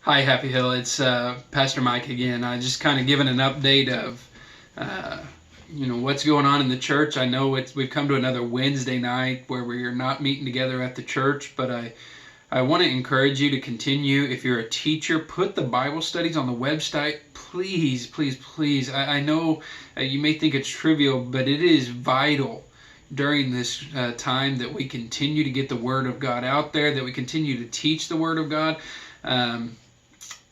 Hi, Happy Hill. It's Pastor Mike again. I just kind of giving an update of, uh, what's going on in the church. I know we've come to another Wednesday night where we're not meeting together at the church, but I want to encourage you to continue. If you're a teacher, put the Bible studies on the website. Please, please, please. I know you may think it's trivial, but it is vital during this time that we continue to get the Word of God out there, that we continue to teach the Word of God. Um,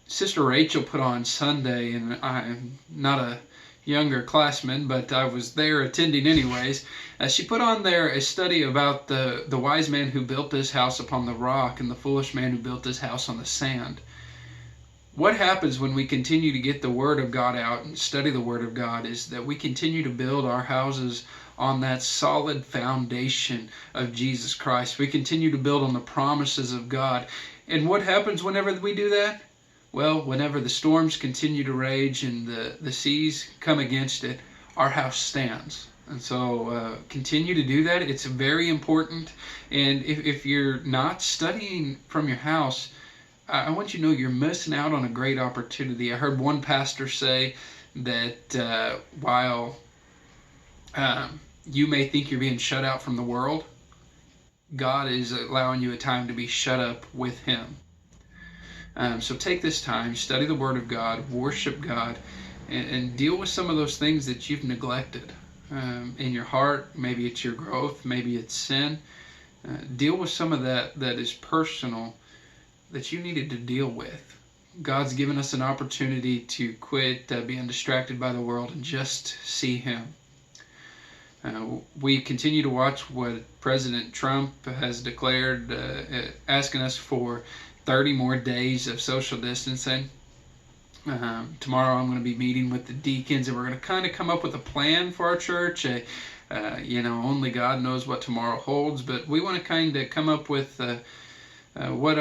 Sister Rachel put on Sunday, and I'm not a younger classman, but I was there attending anyways. She put on there a study about the wise man who built his house upon the rock and the foolish man who built his house on the sand. What happens when we continue to get the Word of God out and study the Word of God is that we continue to build our houses on that solid foundation of Jesus Christ. We continue to build on the promises of God. And what happens whenever we do that? Well, whenever the storms continue to rage and the seas come against it, our house stands. And so continue to do that. It's very important. And if you're not studying from your house, I want you to know you're missing out on a great opportunity. I heard one pastor say that while you may think you're being shut out from the world, God is allowing you a time to be shut up with Him. So take this time, study the Word of God, worship God, and deal with some of those things that you've neglected in your heart. Maybe it's your growth, maybe it's sin. Deal with some of that is personal that you needed to deal with. God's given us an opportunity to quit being distracted by the world and just see Him. We continue to watch what President Trump has declared, asking us for 30 more days of social distancing. Tomorrow I'm going to be meeting with the deacons, and we're going to kind of come up with a plan for our church. Only God knows what tomorrow holds, but we want to kind of come up with what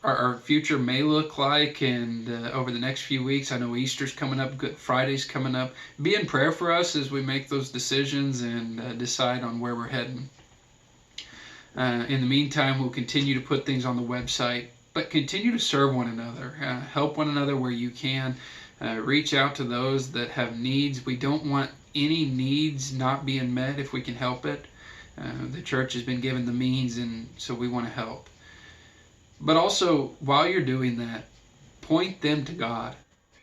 our future may look like, and over the next few weeks. I know Easter's coming up, Good Friday's coming up. Be in prayer for us as we make those decisions and decide on where we're heading. In the meantime, we'll continue to put things on the website, but continue to serve one another. Help one another where you can. Reach out to those that have needs. We don't want any needs not being met if we can help it. The church has been given the means, and so we want to help. But also, while you're doing that, point them to God.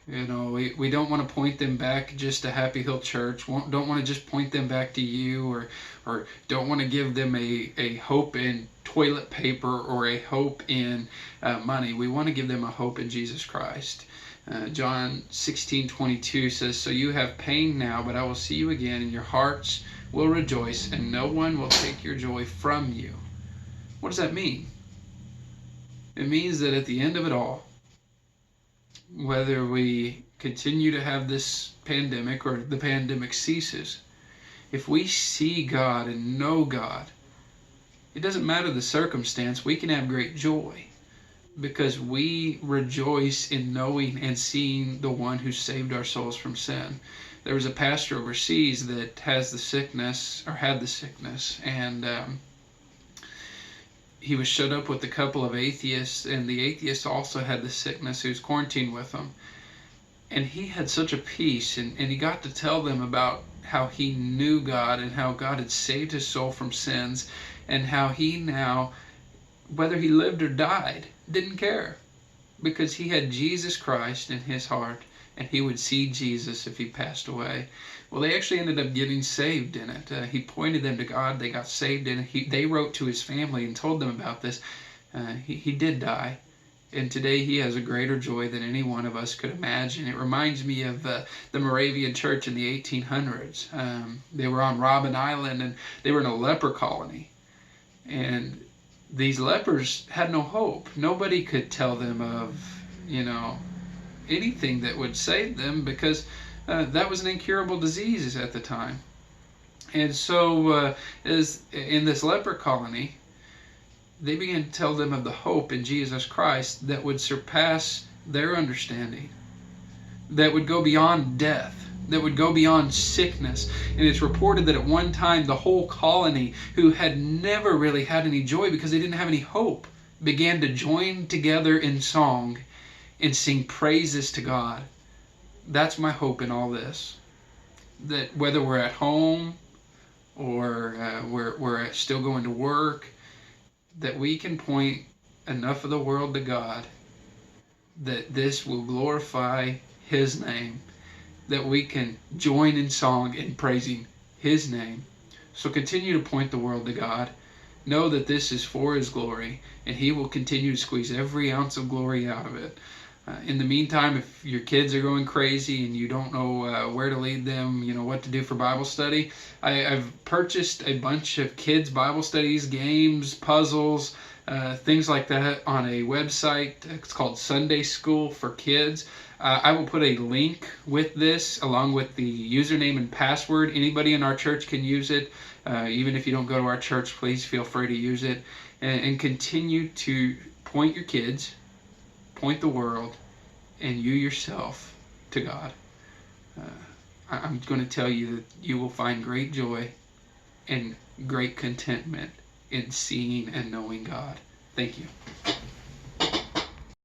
We don't want to point them back just to Happy Hill Church. Don't want to just point them back to you, or don't want to give them a hope in toilet paper or a hope in money. We want to give them a hope in Jesus Christ. John 16:22 says, "So you have pain now, but I will see you again, and your hearts will rejoice, and no one will take your joy from you." What does that mean? It means that at the end of it all, whether we continue to have this pandemic or the pandemic ceases, if we see God and know God, it doesn't matter the circumstance, we can have great joy because we rejoice in knowing and seeing the one who saved our souls from sin. There was a pastor overseas that has the sickness, or had the sickness, and he was shut up with a couple of atheists, and the atheists also had the sickness who was quarantined with them. And he had such a peace, and he got to tell them about how he knew God and how God had saved his soul from sins, and how he now, whether he lived or died, didn't care, because he had Jesus Christ in his heart, and he would see Jesus if he passed away. Well, they actually ended up getting saved in it. He pointed them to God. They got saved in it. They wrote to his family and told them about this. He did die, and today he has a greater joy than any one of us could imagine. It reminds me of the Moravian Church in the 1800s. They were on Robben Island, and they were in a leper colony. And these lepers had no hope. Nobody could tell them of, anything that would save them, because that was an incurable disease at the time. And so as in this leper colony, they began to tell them of the hope in Jesus Christ that would surpass their understanding, that would go beyond death, that would go beyond sickness. And it's reported that at one time the whole colony, who had never really had any joy because they didn't have any hope, began to join together in song and sing praises to God. That's my hope in all this. That whether we're at home or we're still going to work, that we can point enough of the world to God, that this will glorify His name, that we can join in song in praising His name. So continue to point the world to God. Know that this is for His glory, and He will continue to squeeze every ounce of glory out of it. In the meantime, if your kids are going crazy and you don't know where to lead them, what to do for Bible study, I've purchased a bunch of kids' Bible studies, games, puzzles, things like that on a website. It's called Sunday School for Kids. I will put a link with this along with the username and password. Anybody in our church can use it. Even if you don't go to our church, please feel free to use it. And continue to point your kids, point the world, and you yourself to God. I'm going to tell you that you will find great joy and great contentment in seeing and knowing God. Thank you.